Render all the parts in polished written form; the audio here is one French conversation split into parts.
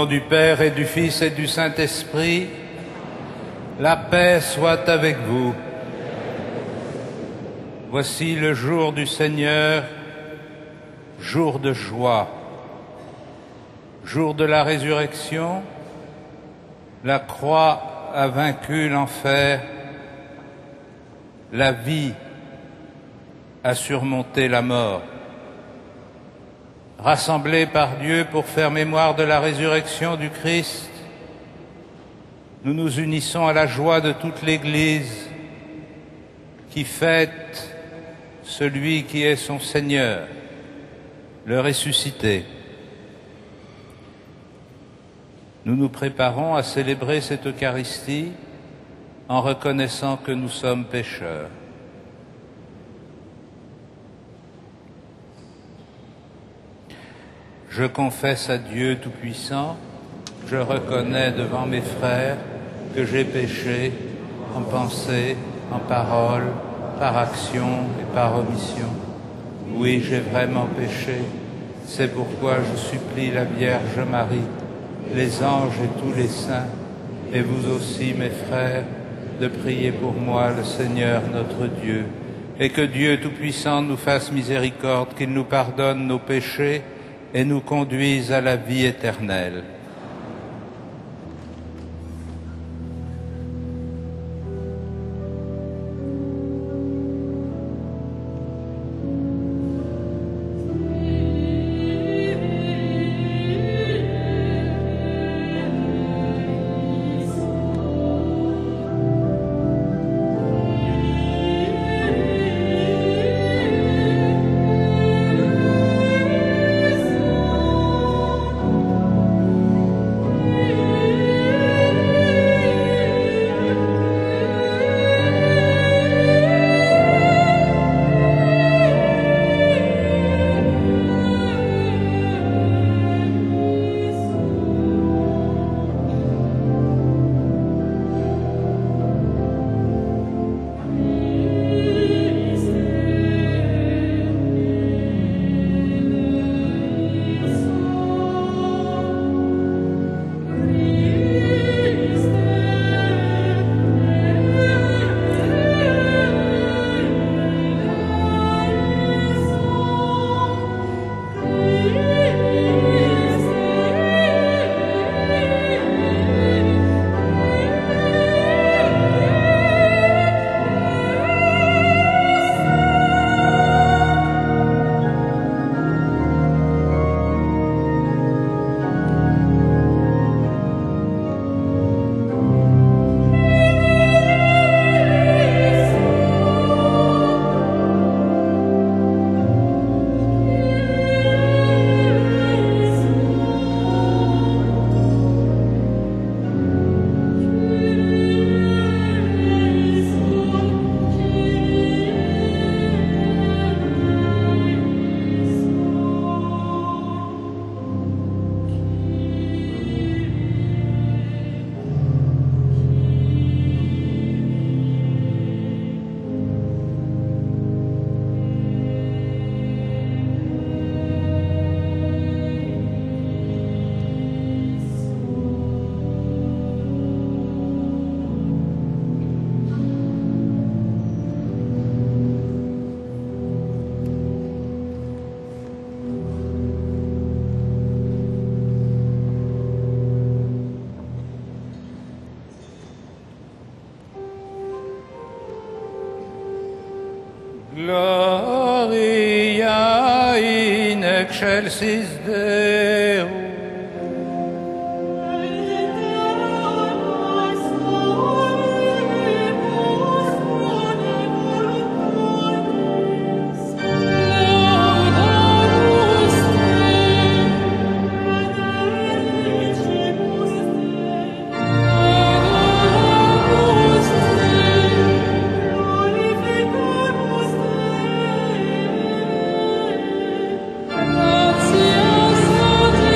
nom du Père et du Fils et du Saint-Esprit, la paix soit avec vous. Voici le jour du Seigneur, jour de joie, jour de la résurrection. La croix a vaincu l'enfer, la vie a surmonté la mort. Rassemblés par Dieu pour faire mémoire de la résurrection du Christ, nous nous unissons à la joie de toute l'Église qui fête celui qui est son Seigneur, le ressuscité. Nous nous préparons à célébrer cette Eucharistie en reconnaissant que nous sommes pécheurs. Je confesse à Dieu Tout-Puissant, je reconnais devant mes frères que j'ai péché en pensée, en parole, par action et par omission. Oui, j'ai vraiment péché. C'est pourquoi je supplie la Vierge Marie, les anges et tous les saints, et vous aussi, mes frères, de prier pour moi le Seigneur notre Dieu, et que Dieu Tout-Puissant nous fasse miséricorde, qu'il nous pardonne nos péchés et nous conduise à la vie éternelle. Gloria in excelsis Deo. Gratias a Te.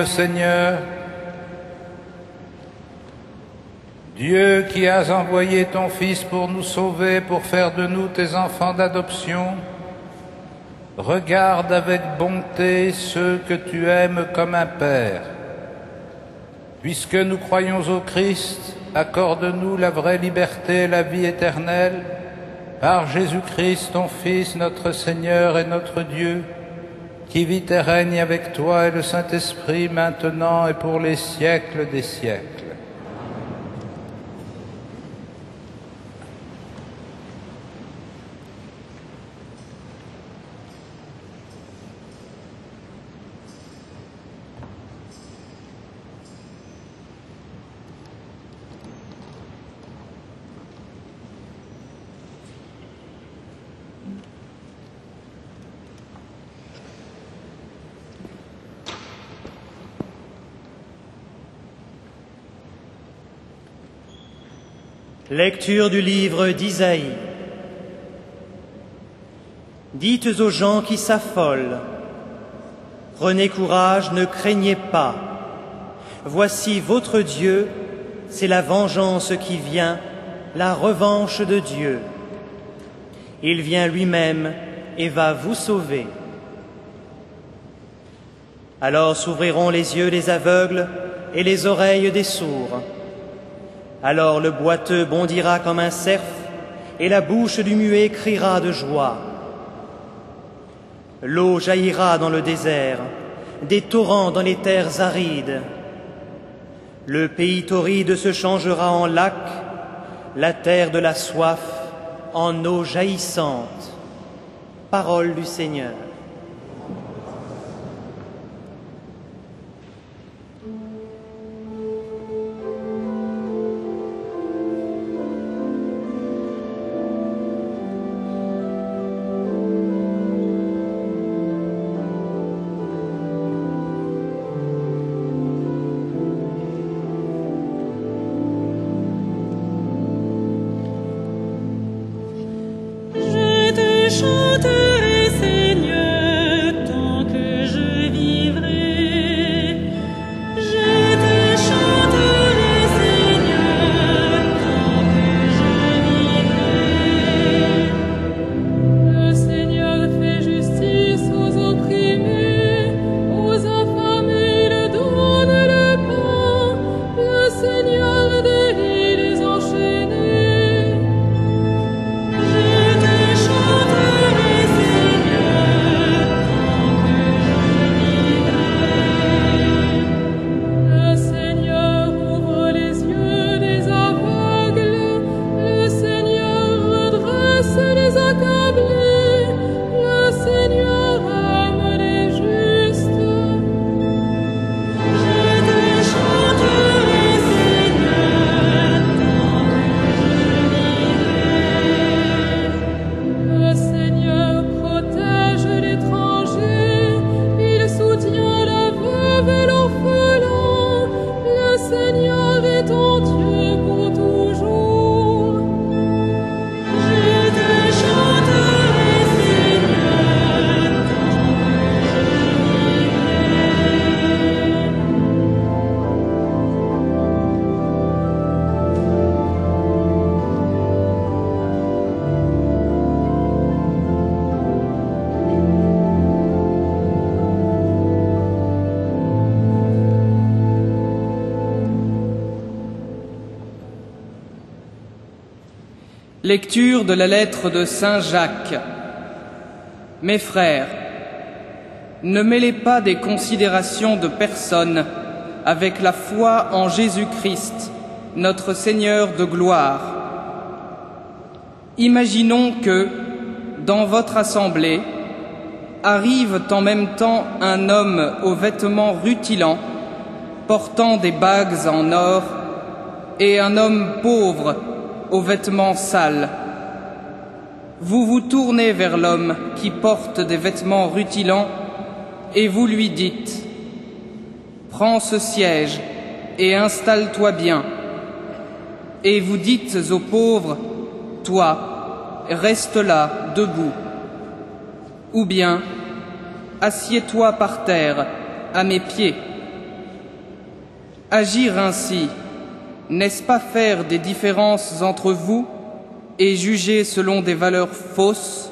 le Seigneur. Dieu qui as envoyé ton Fils pour nous sauver, pour faire de nous tes enfants d'adoption, regarde avec bonté ceux que tu aimes comme un Père. Puisque nous croyons au Christ, accorde-nous la vraie liberté et la vie éternelle, par Jésus-Christ, ton Fils, notre Seigneur et notre Dieu, qui vit et règne avec toi et le Saint-Esprit, maintenant et pour les siècles des siècles. Lecture du livre d'Isaïe. Dites aux gens qui s'affolent, prenez courage, ne craignez pas. Voici votre Dieu, c'est la vengeance qui vient, la revanche de Dieu. Il vient lui-même et va vous sauver. Alors s'ouvriront les yeux des aveugles et les oreilles des sourds. Alors le boiteux bondira comme un cerf, et la bouche du muet criera de joie. L'eau jaillira dans le désert, des torrents dans les terres arides. Le pays torride se changera en lac, la terre de la soif en eau jaillissante. Parole du Seigneur. Chanterai, Seigneur, tant que je vivrai. Je te chanterai, Seigneur, tant que je vivrai. Le Seigneur fait justice aux opprimés, aux affamés il donne le pain. Le Seigneur délie les enchaînés. Je te chanterai, Seigneur, tant que je vivrai. Le Seigneur ouvre les yeux des aveugles, le Seigneur redresse les accablés, le Seigneur aime les justes. Je te chanterai, Seigneur, tant que je vivrai. Le Seigneur protège l'étranger, il soutient la veuve et l'orphelin. Le Seigneur est ton Dieu pour toujours. Je te chanterai, Seigneur, tant Lecture de la lettre de Saint Jacques. Mes frères, ne mêlez pas des considérations de personnes avec la foi en Jésus-Christ, notre Seigneur de gloire. Imaginons que, dans votre assemblée, arrive en même temps un homme aux vêtements rutilants, portant des bagues en or, et un homme pauvre aux vêtements sales. Vous vous tournez vers l'homme qui porte des vêtements rutilants et vous lui dites « Prends ce siège et installe-toi bien ». Et vous dites aux pauvres « Toi, reste là, debout ». Ou bien « Assieds-toi par terre, à mes pieds ». Agir ainsi, n'est-ce pas faire des différences entre vous et juger selon des valeurs fausses?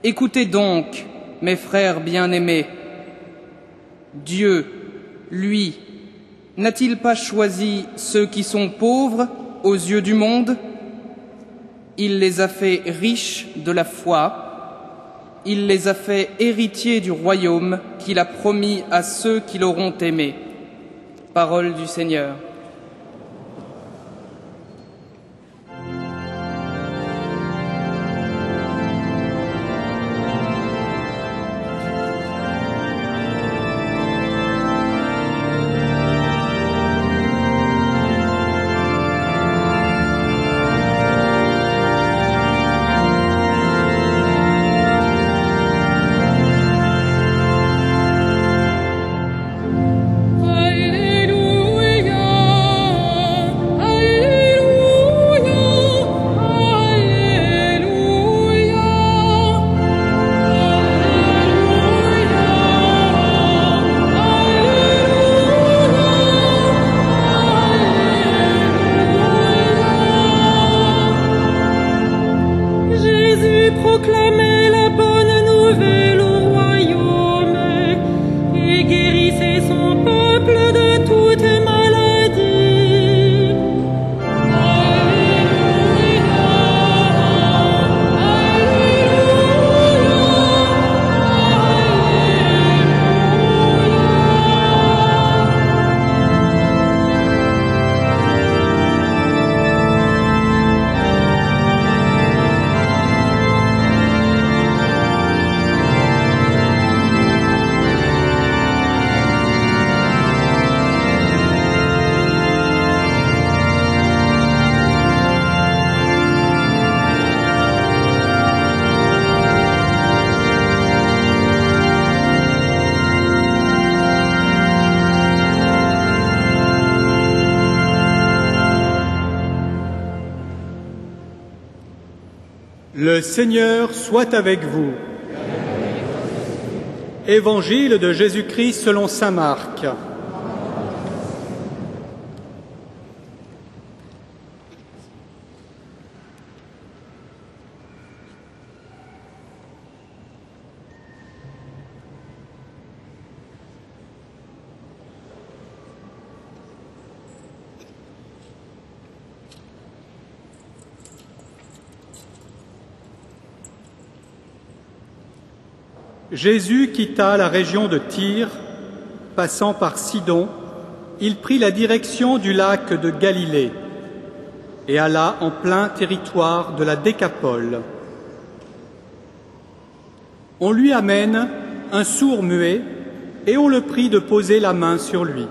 Écoutez donc, mes frères bien-aimés, Dieu, lui, n'a-t-il pas choisi ceux qui sont pauvres aux yeux du monde? Il les a fait riches de la foi, il les a fait héritiers du royaume qu'il a promis à ceux qui l'auront aimé. Parole du Seigneur. Le Seigneur soit avec vous. Évangile de Jésus-Christ selon saint Marc. Jésus quitta la région de Tyr, passant par Sidon, il prit la direction du lac de Galilée et alla en plein territoire de la Décapole. On lui amène un sourd-muet et on le prie de poser la main sur lui.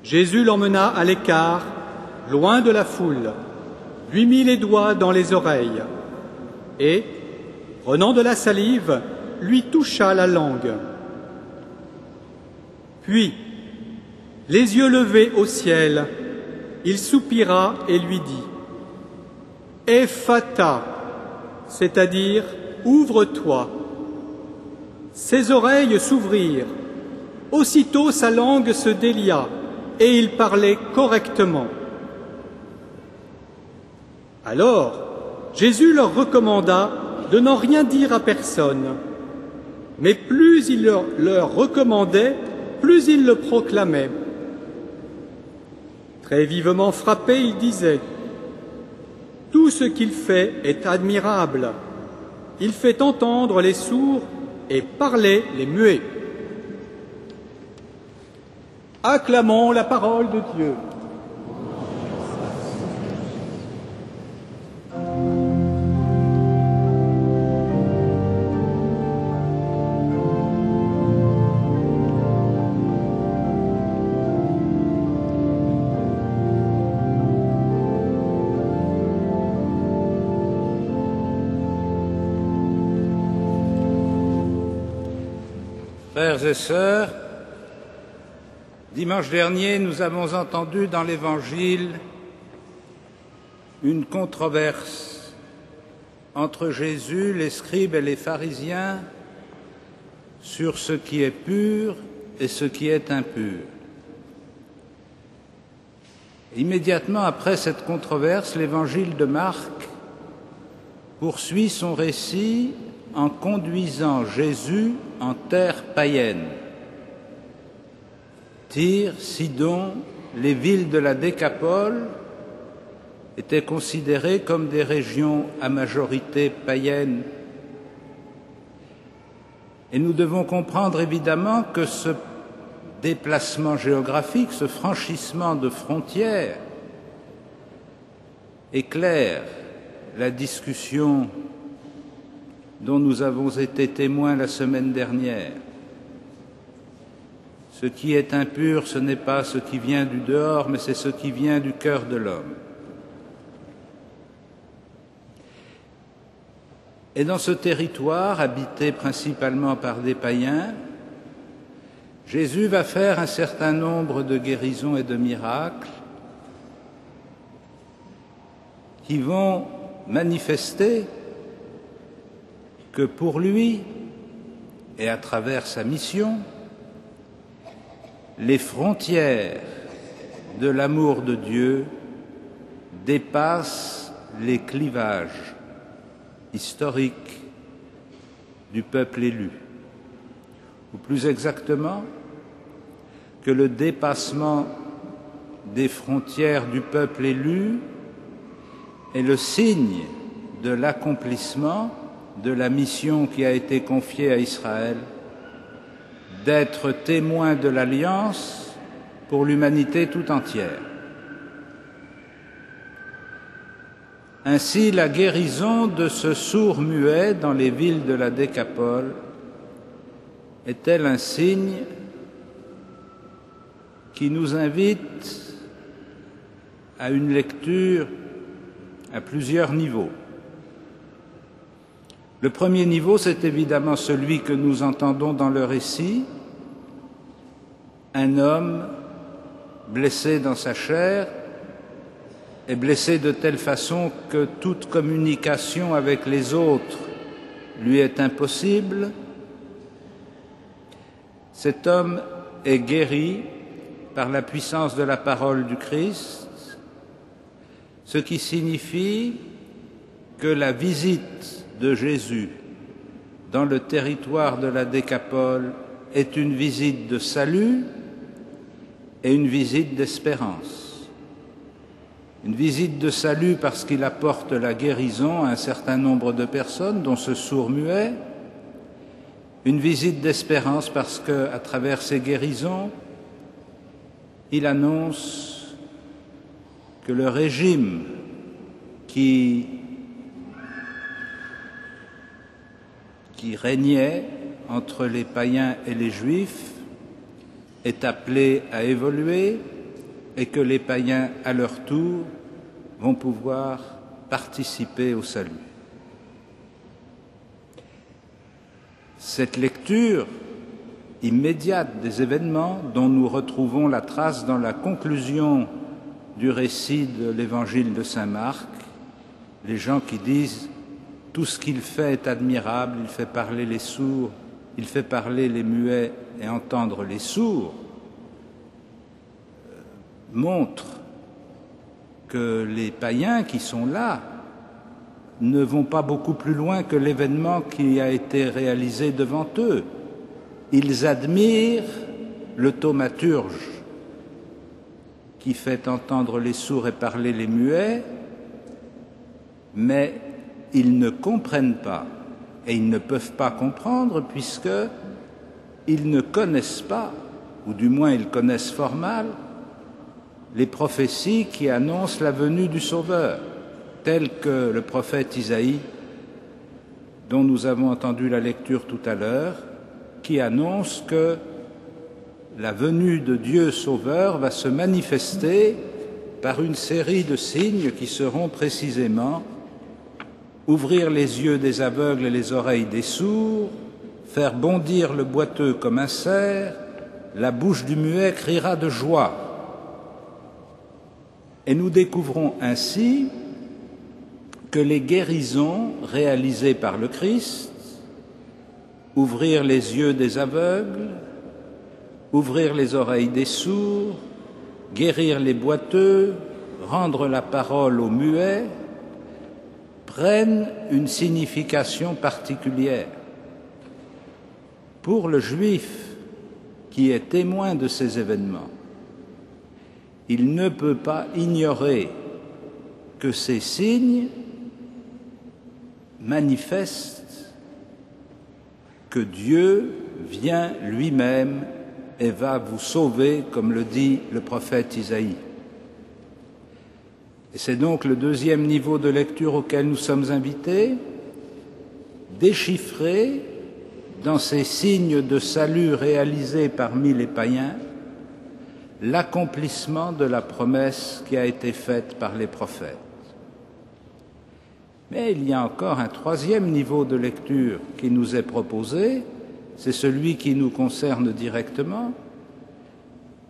Jésus l'emmena à l'écart, loin de la foule, lui mit les doigts dans les oreilles et, prenant de la salive, lui toucha la langue. Puis, les yeux levés au ciel, il soupira et lui dit « Ephata », c'est-à-dire « Ouvre-toi ». Ses oreilles s'ouvrirent. Aussitôt sa langue se délia et il parlait correctement. Alors, Jésus leur recommanda de n'en rien dire à personne. Mais plus il leur recommandait, plus il le proclamait. Très vivement frappé, il disait « Tout ce qu'il fait est admirable. Il fait entendre les sourds et parler les muets. » Acclamons la parole de Dieu. Frères et sœurs, dimanche dernier, nous avons entendu dans l'Évangile une controverse entre Jésus, les scribes et les pharisiens sur ce qui est pur et ce qui est impur. Immédiatement après cette controverse, l'évangile de Marc poursuit son récit en conduisant Jésus en terre païenne. Tyr, Sidon, les villes de la Décapole étaient considérées comme des régions à majorité païenne. Et nous devons comprendre évidemment que ce déplacement géographique, ce franchissement de frontières éclaire la discussion dont nous avons été témoins la semaine dernière. Ce qui est impur, ce n'est pas ce qui vient du dehors, mais c'est ce qui vient du cœur de l'homme. Et dans ce territoire, habité principalement par des païens, Jésus va faire un certain nombre de guérisons et de miracles qui vont manifester que pour lui, et à travers sa mission, les frontières de l'amour de Dieu dépassent les clivages historiques du peuple élu, ou plus exactement, que le dépassement des frontières du peuple élu est le signe de l'accomplissement de la mission qui a été confiée à Israël, d'être témoin de l'Alliance pour l'humanité tout entière. Ainsi, la guérison de ce sourd-muet dans les villes de la Décapole est-elle un signe qui nous invite à une lecture à plusieurs niveaux. Le premier niveau, c'est évidemment celui que nous entendons dans le récit, un homme blessé dans sa chair est blessé de telle façon que toute communication avec les autres lui est impossible. Cet homme est guéri par la puissance de la parole du Christ, ce qui signifie que la visite de Jésus dans le territoire de la Décapole est une visite de salut et une visite d'espérance. Une visite de salut parce qu'il apporte la guérison à un certain nombre de personnes, dont ce sourd-muet. Une visite d'espérance parce qu'à travers ces guérisons, il annonce que le régime qui régnait entre les païens et les juifs est appelé à évoluer et que les païens, à leur tour, vont pouvoir participer au salut. Cette lecture immédiate des événements dont nous retrouvons la trace dans la conclusion du récit de l'évangile de saint Marc, les gens qui disent « tout ce qu'il fait est admirable, il fait parler les sourds, il fait parler les muets et entendre les sourds », montre que les païens qui sont là ne vont pas beaucoup plus loin que l'événement qui a été réalisé devant eux. Ils admirent le thaumaturge qui fait entendre les sourds et parler les muets, mais ils ne comprennent pas et ils ne peuvent pas comprendre puisqu'ils ne connaissent pas, ou du moins ils connaissent fort mal, les prophéties qui annoncent la venue du Sauveur, telles que le prophète Isaïe, dont nous avons entendu la lecture tout à l'heure, qui annonce que la venue de Dieu Sauveur va se manifester par une série de signes qui seront précisément ouvrir les yeux des aveugles et les oreilles des sourds, faire bondir le boiteux comme un cerf, la bouche du muet criera de joie. Et nous découvrons ainsi que les guérisons réalisées par le Christ, ouvrir les yeux des aveugles, ouvrir les oreilles des sourds, guérir les boiteux, rendre la parole aux muets, prennent une signification particulière. Pour le juif qui est témoin de ces événements, il ne peut pas ignorer que ces signes manifestent que Dieu vient lui-même et va vous sauver, comme le dit le prophète Isaïe. Et c'est donc le deuxième niveau de lecture auquel nous sommes invités, déchiffrer dans ces signes de salut réalisés parmi les païens l'accomplissement de la promesse qui a été faite par les prophètes. Mais il y a encore un troisième niveau de lecture qui nous est proposé, c'est celui qui nous concerne directement.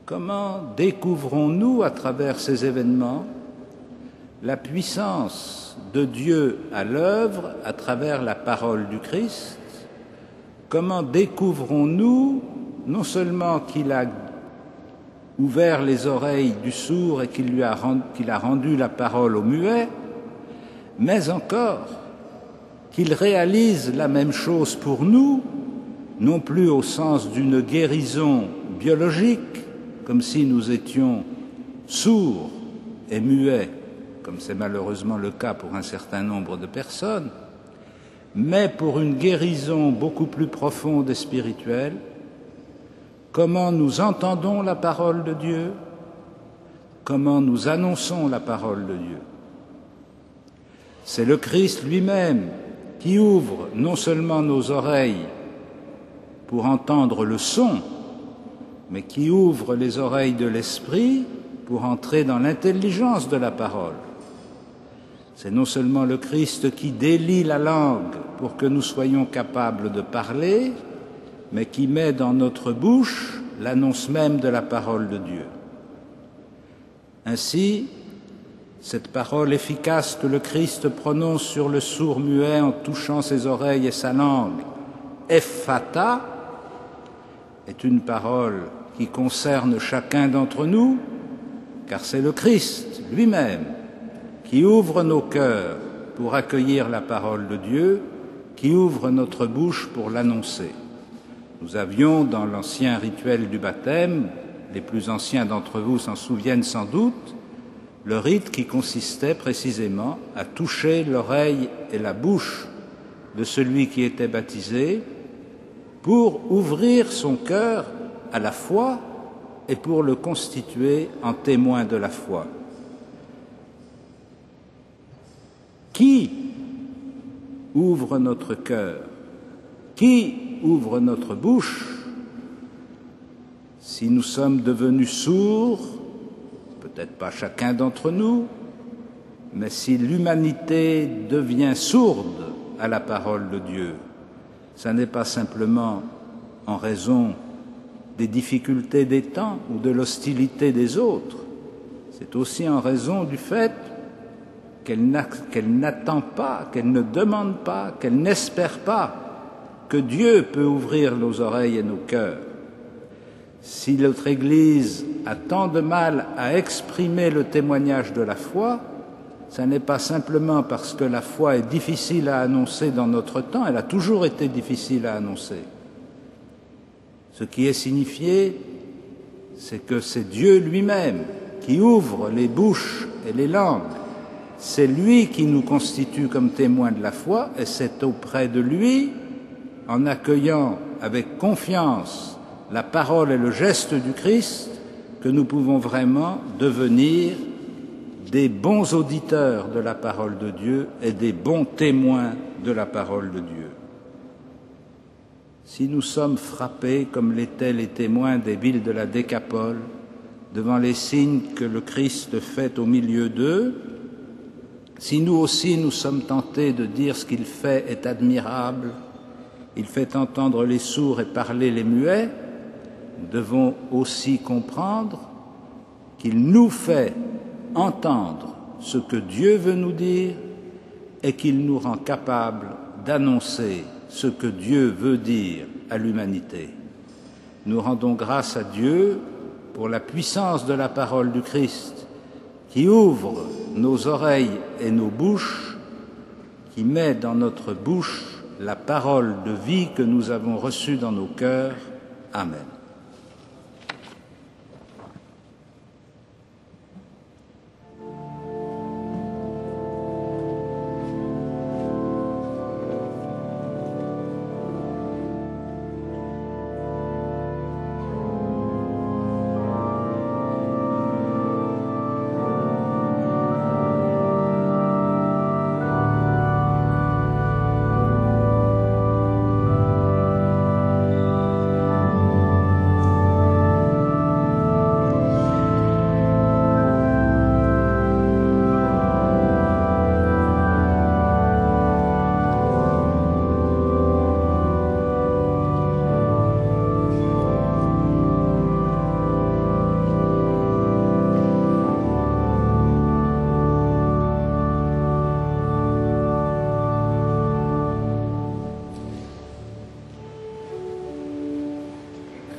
Comment découvrons-nous à travers ces événements la puissance de Dieu à l'œuvre à travers la parole du Christ? Comment découvrons-nous non seulement qu'il a ouvert les oreilles du sourd et qu'il a rendu la parole aux muets, mais encore qu'il réalise la même chose pour nous, non plus au sens d'une guérison biologique, comme si nous étions sourds et muets, comme c'est malheureusement le cas pour un certain nombre de personnes, mais pour une guérison beaucoup plus profonde et spirituelle. Comment nous entendons la parole de Dieu? Comment nous annonçons la parole de Dieu? C'est le Christ lui-même qui ouvre non seulement nos oreilles pour entendre le son, mais qui ouvre les oreilles de l'esprit pour entrer dans l'intelligence de la parole. C'est non seulement le Christ qui délie la langue pour que nous soyons capables de parler, mais qui met dans notre bouche l'annonce même de la parole de Dieu. Ainsi, cette parole efficace que le Christ prononce sur le sourd muet en touchant ses oreilles et sa langue, Ephata, est une parole qui concerne chacun d'entre nous, car c'est le Christ lui-même qui ouvre nos cœurs pour accueillir la parole de Dieu, qui ouvre notre bouche pour l'annoncer. Nous avions dans l'ancien rituel du baptême, les plus anciens d'entre vous s'en souviennent sans doute, le rite qui consistait précisément à toucher l'oreille et la bouche de celui qui était baptisé pour ouvrir son cœur à la foi et pour le constituer en témoin de la foi. Qui ouvre notre cœur? Qui ouvre notre bouche? Si nous sommes devenus sourds, peut-être pas chacun d'entre nous, mais si l'humanité devient sourde à la parole de Dieu, ça n'est pas simplement en raison des difficultés des temps ou de l'hostilité des autres, c'est aussi en raison du fait qu'elle n'attend pas, qu'elle ne demande pas, qu'elle n'espère pas que Dieu peut ouvrir nos oreilles et nos cœurs. Si notre Église a tant de mal à exprimer le témoignage de la foi, ce n'est pas simplement parce que la foi est difficile à annoncer dans notre temps, elle a toujours été difficile à annoncer. Ce qui est signifié, c'est que c'est Dieu lui-même qui ouvre les bouches et les langues. C'est lui qui nous constitue comme témoins de la foi, et c'est auprès de lui, en accueillant avec confiance la parole et le geste du Christ, que nous pouvons vraiment devenir des bons auditeurs de la parole de Dieu et des bons témoins de la parole de Dieu. Si nous sommes frappés, comme l'étaient les témoins des villes de la Décapole, devant les signes que le Christ fait au milieu d'eux, si nous aussi nous sommes tentés de dire ce qu'il fait est admirable, il fait entendre les sourds et parler les muets, nous devons aussi comprendre qu'il nous fait entendre ce que Dieu veut nous dire et qu'il nous rend capables d'annoncer ce que Dieu veut dire à l'humanité. Nous rendons grâce à Dieu pour la puissance de la parole du Christ, qui ouvre nos oreilles et nos bouches, qui met dans notre bouche la parole de vie que nous avons reçue dans nos cœurs. Amen.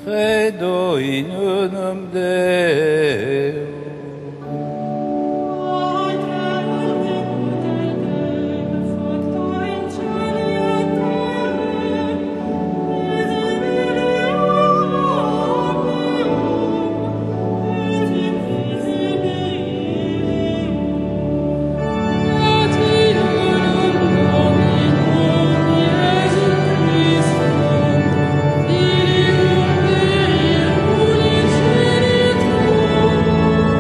Credo in unum Deo. Christum,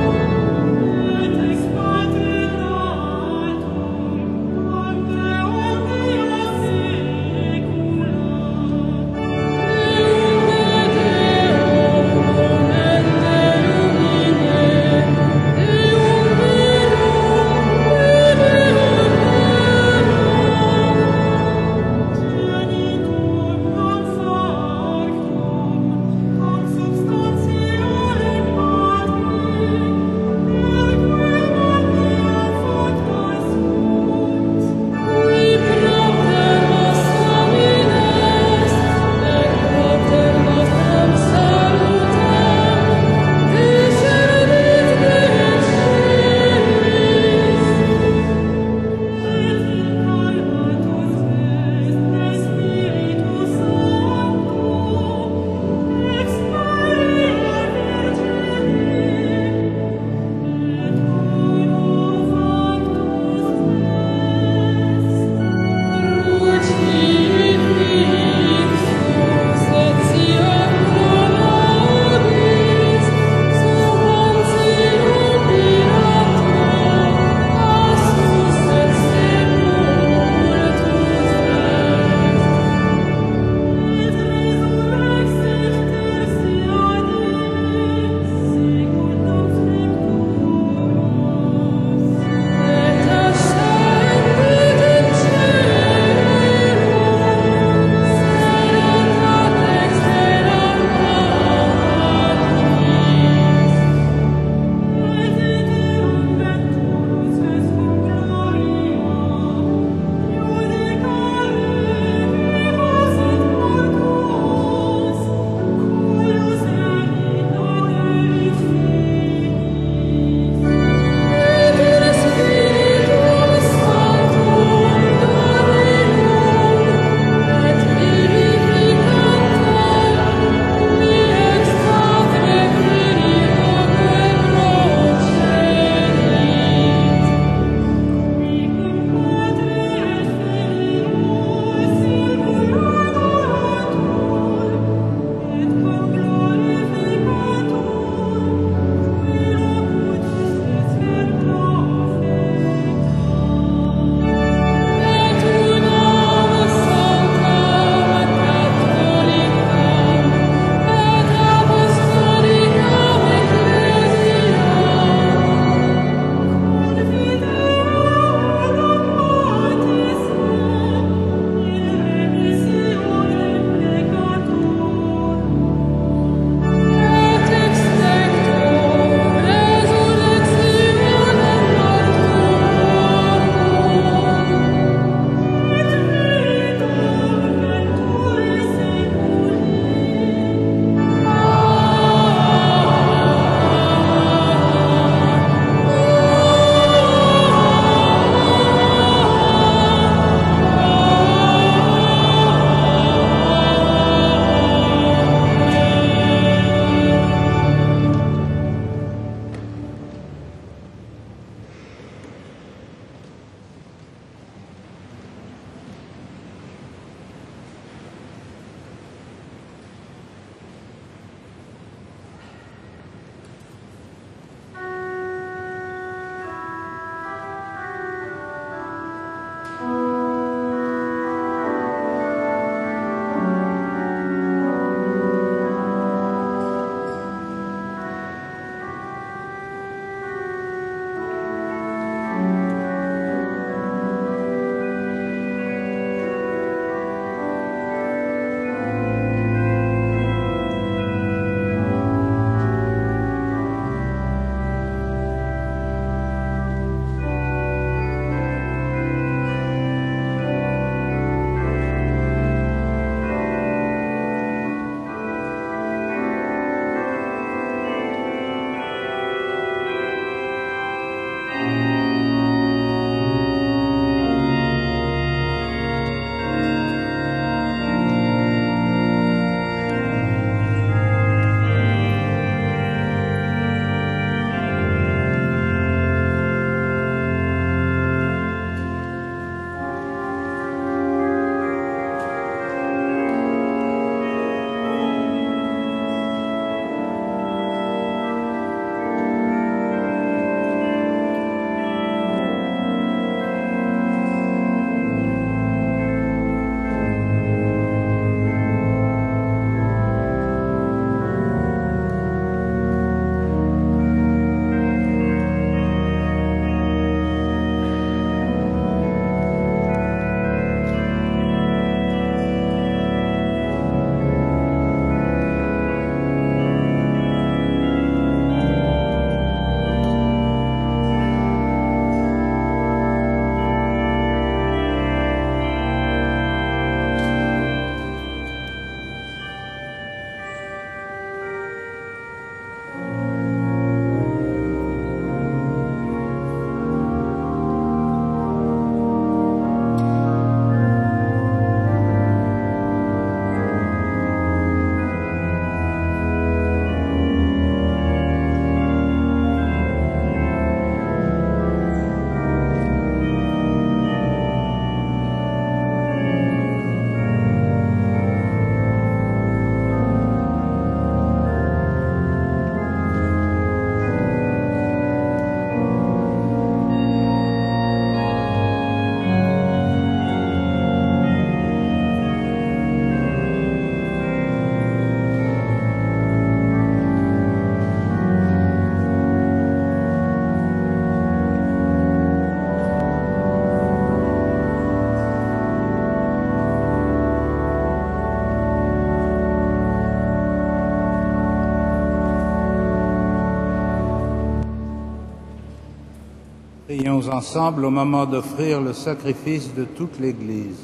Prions ensemble au moment d'offrir le sacrifice de toute l'Église.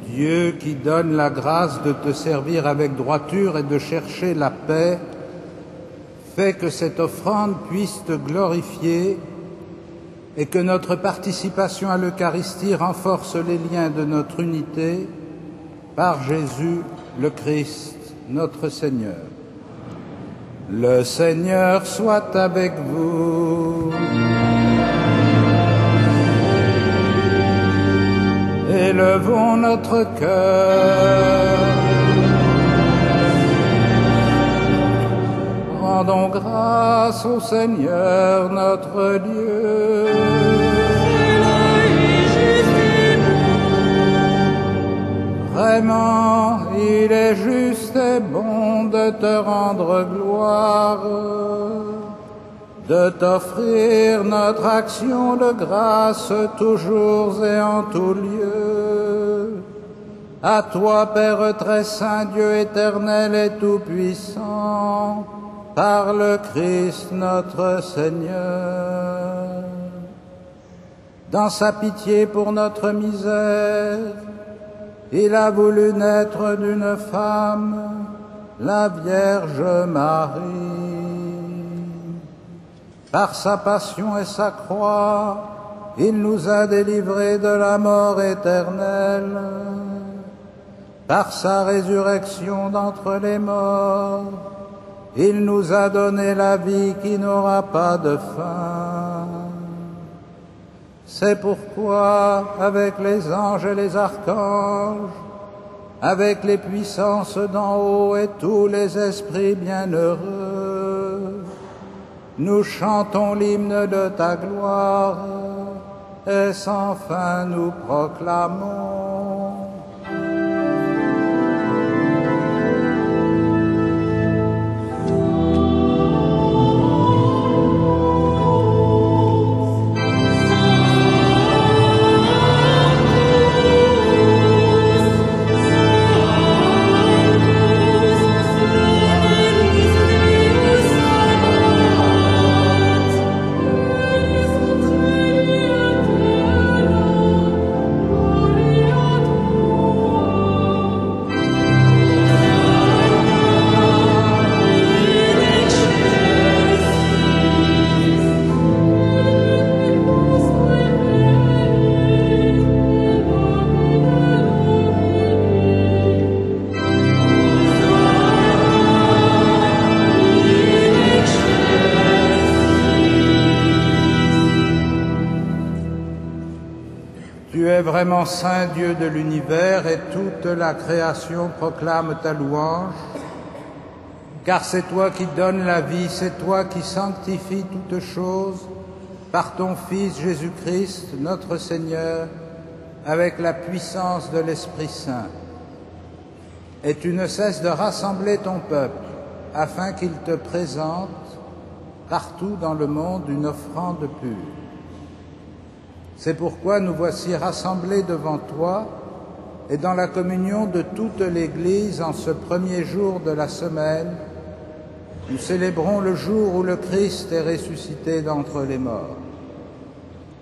Dieu qui donne la grâce de te servir avec droiture et de chercher la paix, fais que cette offrande puisse te glorifier et que notre participation à l'Eucharistie renforce les liens de notre unité par Jésus le Christ, notre Seigneur. Le Seigneur soit avec vous. Élevons notre cœur. Rendons grâce au Seigneur notre Dieu. Vraiment, il est juste et bon de te rendre gloire, de t'offrir notre action de grâce toujours et en tout lieu. À toi, Père très saint, Dieu éternel et tout-puissant, par le Christ notre Seigneur. Dans sa pitié pour notre misère, il a voulu naître d'une femme, la Vierge Marie. Par sa passion et sa croix, il nous a délivrés de la mort éternelle. Par sa résurrection d'entre les morts, il nous a donné la vie qui n'aura pas de fin. C'est pourquoi, avec les anges et les archanges, avec les puissances d'en haut et tous les esprits bienheureux, nous chantons l'hymne de ta gloire et sans fin nous proclamons. Tu es vraiment saint Dieu de l'univers et toute la création proclame ta louange, car c'est toi qui donnes la vie, c'est toi qui sanctifies toutes choses par ton Fils Jésus-Christ, notre Seigneur, avec la puissance de l'Esprit Saint. Et tu ne cesses de rassembler ton peuple afin qu'il te présente partout dans le monde une offrande pure. C'est pourquoi nous voici rassemblés devant toi et dans la communion de toute l'Église en ce premier jour de la semaine, nous célébrons le jour où le Christ est ressuscité d'entre les morts.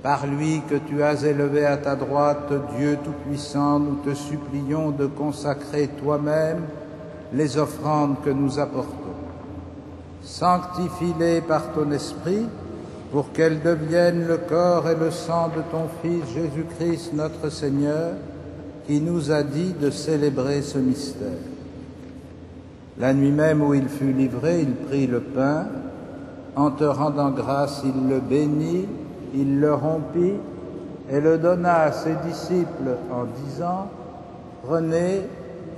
Par lui que tu as élevé à ta droite, Dieu Tout-Puissant, nous te supplions de consacrer toi-même les offrandes que nous apportons. Sanctifie-les par ton Esprit, pour qu'elles deviennent le corps et le sang de ton Fils Jésus-Christ notre Seigneur, qui nous a dit de célébrer ce mystère. La nuit même où il fut livré, il prit le pain, en te rendant grâce, il le bénit, il le rompit et le donna à ses disciples en disant « Prenez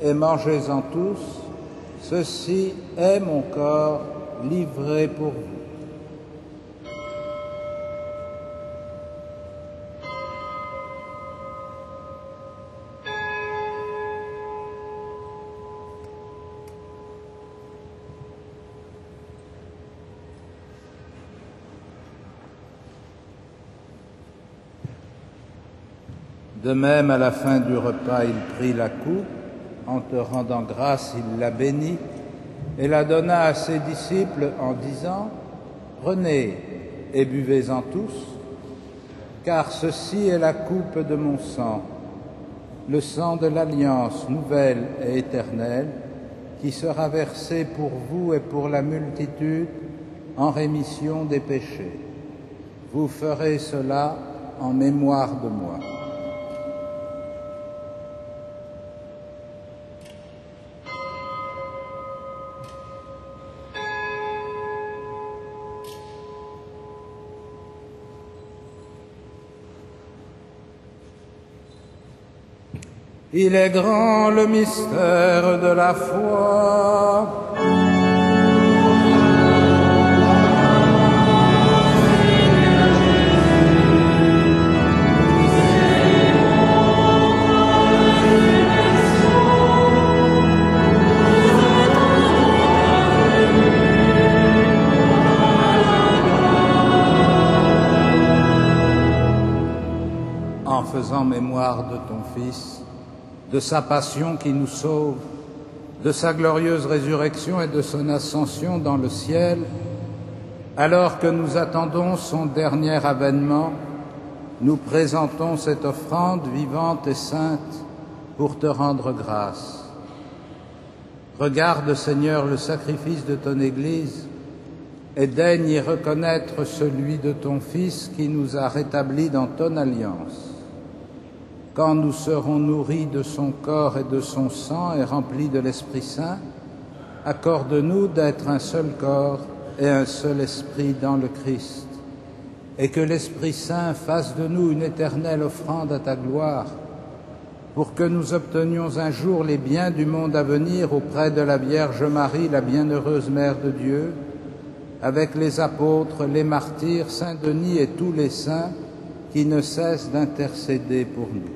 et mangez-en tous, ceci est mon corps livré pour vous. » De même, à la fin du repas, il prit la coupe, en te rendant grâce, il la bénit et la donna à ses disciples en disant « Prenez et buvez-en tous, car ceci est la coupe de mon sang, le sang de l'alliance nouvelle et éternelle, qui sera versé pour vous et pour la multitude en rémission des péchés. Vous ferez cela en mémoire de moi. Il est grand le mystère de la foi. En faisant mémoire de ton Fils, de sa passion qui nous sauve, de sa glorieuse résurrection et de son ascension dans le ciel, alors que nous attendons son dernier avènement, nous présentons cette offrande vivante et sainte pour te rendre grâce. Regarde, Seigneur, le sacrifice de ton Église et daigne y reconnaître celui de ton Fils qui nous a rétablis dans ton alliance. Quand nous serons nourris de son corps et de son sang et remplis de l'Esprit Saint, accorde-nous d'être un seul corps et un seul esprit dans le Christ, et que l'Esprit Saint fasse de nous une éternelle offrande à ta gloire, pour que nous obtenions un jour les biens du monde à venir auprès de la Vierge Marie, la bienheureuse Mère de Dieu, avec les apôtres, les martyrs, Saint Denis et tous les saints qui ne cessent d'intercéder pour nous.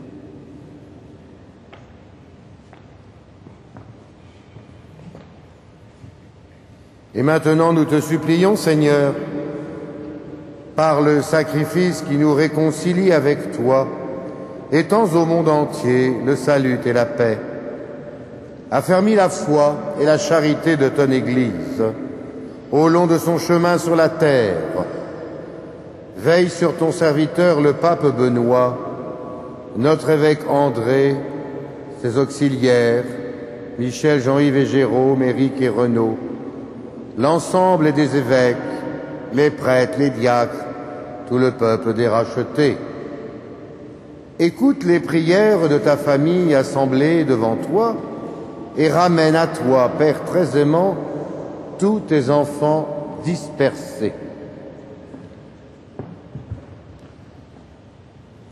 Et maintenant, nous te supplions, Seigneur, par le sacrifice qui nous réconcilie avec toi, étends au monde entier le salut et la paix. Affermis la foi et la charité de ton Église au long de son chemin sur la terre. Veille sur ton serviteur, le pape Benoît, notre évêque André, ses auxiliaires, Michel, Jean-Yves et Jérôme, Éric et Renaud, l'ensemble des évêques, les prêtres, les diacres, tout le peuple des rachetés. Écoute les prières de ta famille assemblée devant toi et ramène à toi, Père très aimant, tous tes enfants dispersés.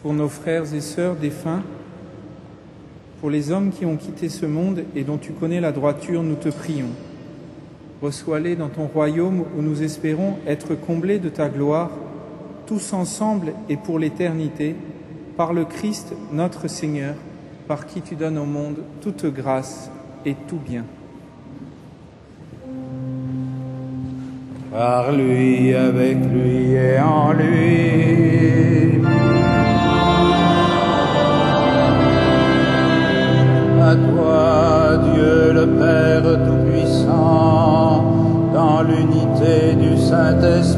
Pour nos frères et sœurs défunts, pour les hommes qui ont quitté ce monde et dont tu connais la droiture, nous te prions. Reçois-les dans ton royaume où nous espérons être comblés de ta gloire, tous ensemble et pour l'éternité, par le Christ notre Seigneur, par qui tu donnes au monde toute grâce et tout bien. Par lui, avec lui et en lui. À toi, Dieu le Père Tout-Puissant, dans l'unité du Saint-Esprit.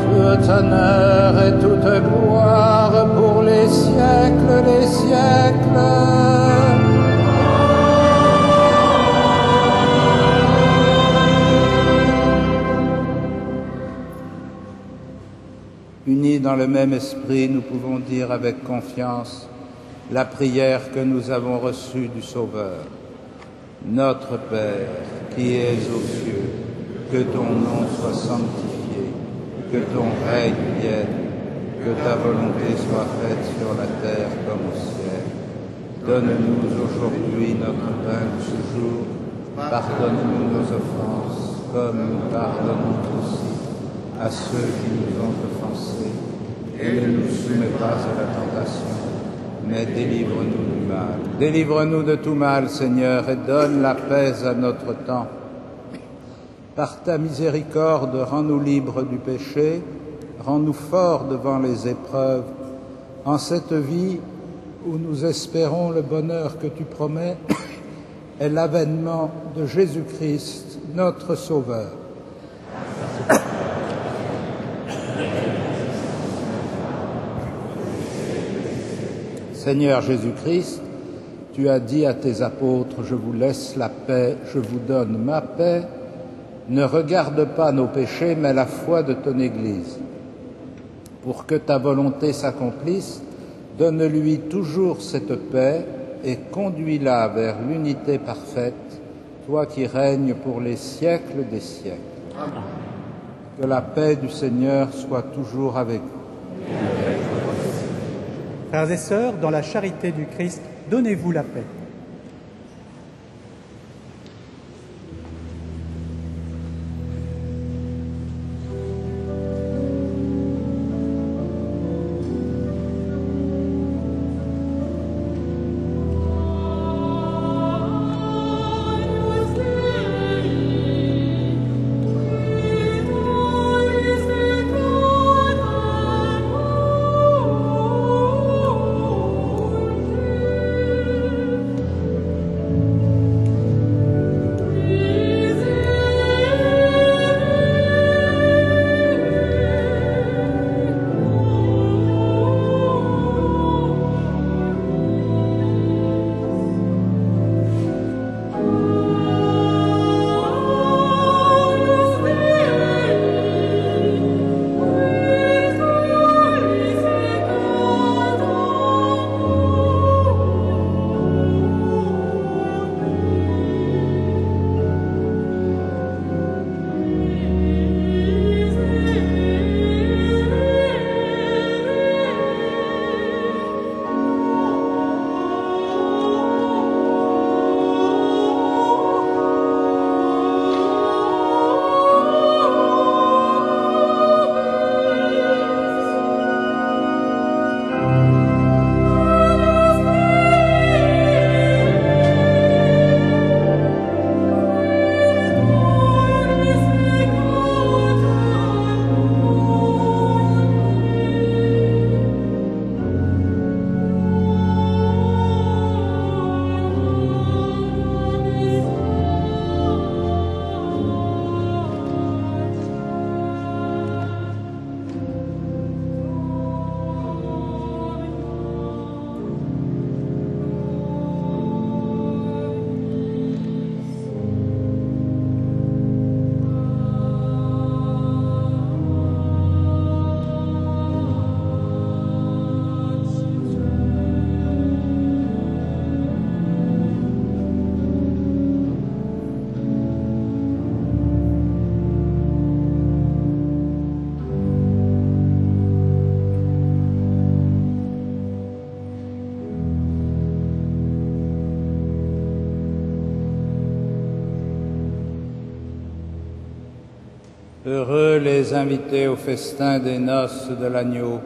Tout honneur et toute gloire pour les siècles des siècles. Unis dans le même esprit, nous pouvons dire avec confiance la prière que nous avons reçue du Sauveur. Notre Père, qui es aux cieux, que ton nom soit sanctifié, que ton règne vienne, que ta volonté soit faite sur la terre comme au ciel. Donne-nous aujourd'hui notre pain de ce jour. Pardonne-nous nos offenses, comme nous pardonnons aussi à ceux qui nous ont offensés, et ne nous soumets pas à la tentation, mais délivre-nous du mal. Délivre-nous de tout mal, Seigneur, et donne la paix à notre temps. Par ta miséricorde, rends-nous libres du péché, rends-nous forts devant les épreuves, en cette vie où nous espérons le bonheur que tu promets, est l'avènement de Jésus-Christ, notre Sauveur. Seigneur Jésus-Christ, tu as dit à tes apôtres, « Je vous laisse la paix, je vous donne ma paix ». Ne regarde pas nos péchés, mais la foi de ton Église. Pour que ta volonté s'accomplisse, donne-lui toujours cette paix et conduis-la vers l'unité parfaite, toi qui règnes pour les siècles des siècles. Amen. Que la paix du Seigneur soit toujours avec vous. Frères et sœurs, dans la charité du Christ, donnez-vous la paix. Heureux les invités au festin des noces de l'agneau.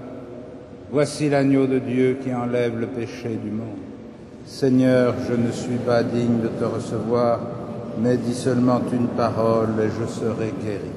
Voici l'agneau de Dieu qui enlève le péché du monde. Seigneur, je ne suis pas digne de te recevoir, mais dis seulement une parole et je serai guéri.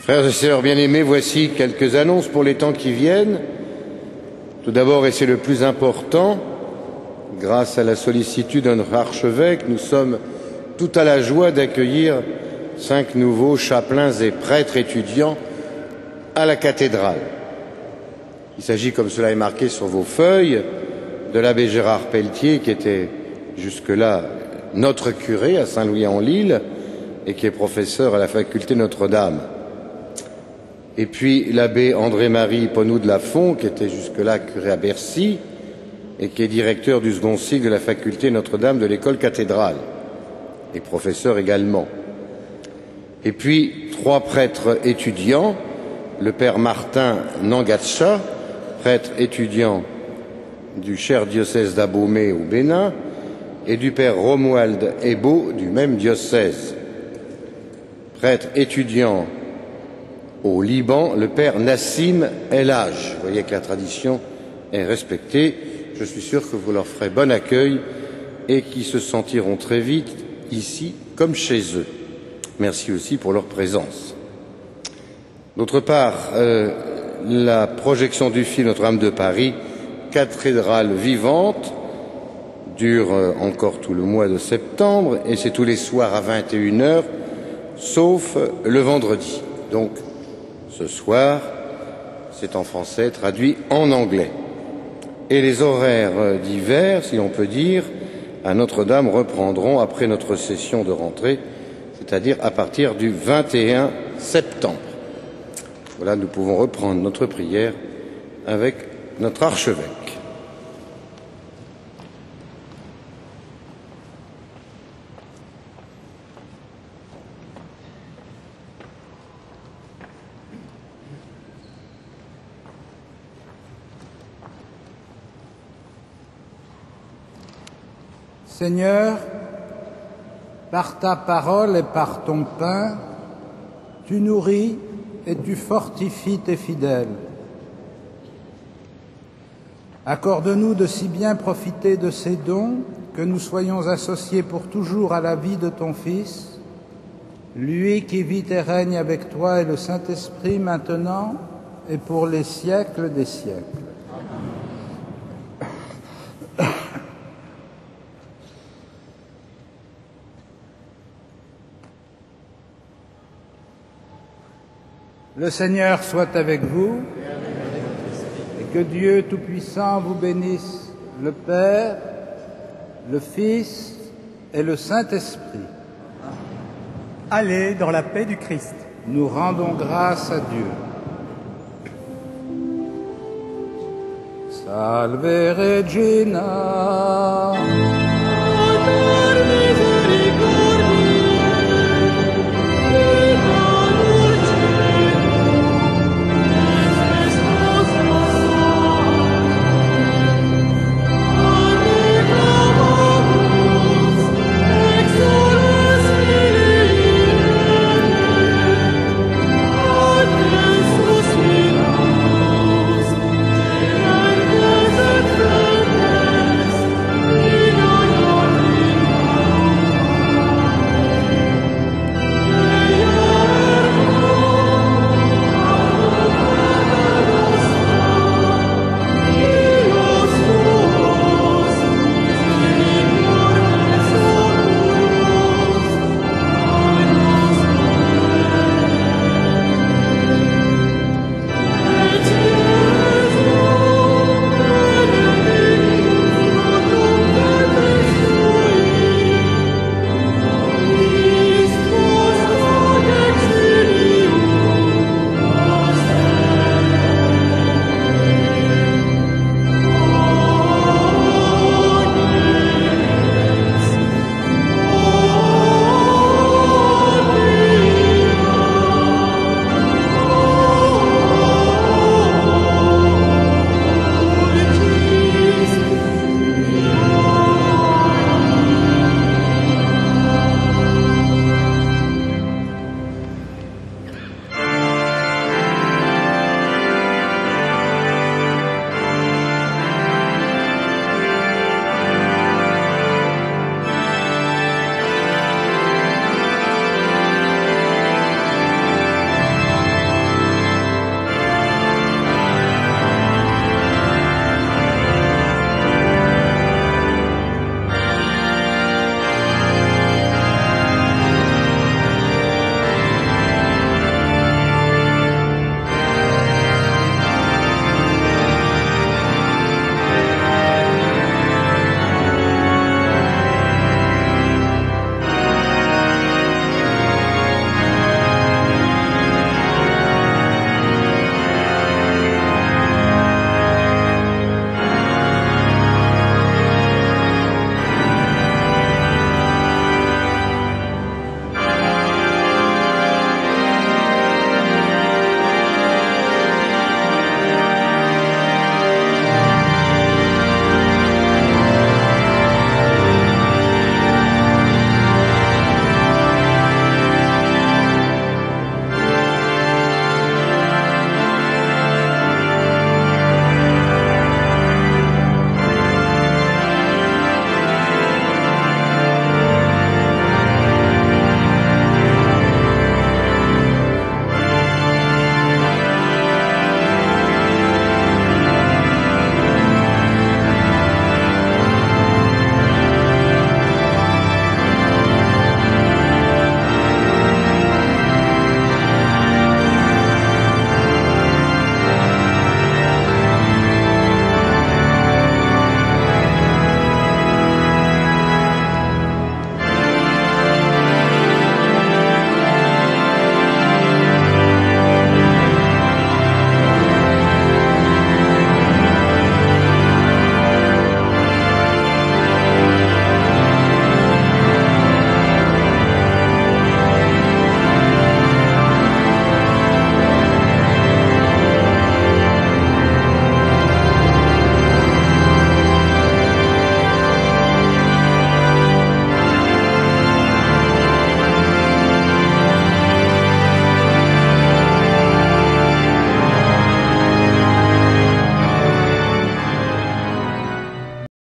Frères et sœurs bien-aimés, voici quelques annonces pour les temps qui viennent. Tout d'abord, et c'est le plus important, grâce à la sollicitude de notre archevêque, nous sommes tout à la joie d'accueillir 5 nouveaux chapelains et prêtres étudiants à la cathédrale. Il s'agit, comme cela est marqué sur vos feuilles, de l'abbé Gérard Pelletier, qui était jusque-là notre curé à Saint-Louis-en-Lille et qui est professeur à la faculté Notre-Dame. Et puis l'abbé André-Marie Ponou de Lafont, qui était jusque-là curé à Bercy et qui est directeur du second cycle de la faculté Notre-Dame de l'école cathédrale et professeur également. Et puis 3 prêtres étudiants, le père Martin Nangacha, prêtre étudiant du cher diocèse d'Abomey au Bénin, et du père Romuald Ebo du même diocèse. Prêtre étudiant au Liban, le père Nassim El Hadj. Vous voyez que la tradition est respectée. Je suis sûr que vous leur ferez bon accueil et qu'ils se sentiront très vite ici comme chez eux. Merci aussi pour leur présence. D'autre part, la projection du film Notre-Dame de Paris, cathédrale vivante, dure encore tout le mois de septembre et c'est tous les soirs à 21 h, sauf le vendredi. Donc, ce soir, c'est en français traduit en anglais. Et les horaires d'hiver, si l'on peut dire, à Notre-Dame reprendront après notre session de rentrée, c'est-à-dire à partir du 21 septembre. Voilà, nous pouvons reprendre notre prière avec notre archevêque. Seigneur, par ta parole et par ton pain, tu nourris et tu fortifies tes fidèles. Accorde-nous de si bien profiter de ces dons que nous soyons associés pour toujours à la vie de ton Fils, lui qui vit et règne avec toi et le Saint-Esprit maintenant et pour les siècles des siècles. Le Seigneur soit avec vous et que Dieu Tout-Puissant vous bénisse, le Père, le Fils et le Saint-Esprit. Allez dans la paix du Christ. Nous rendons grâce à Dieu. Salve Regina.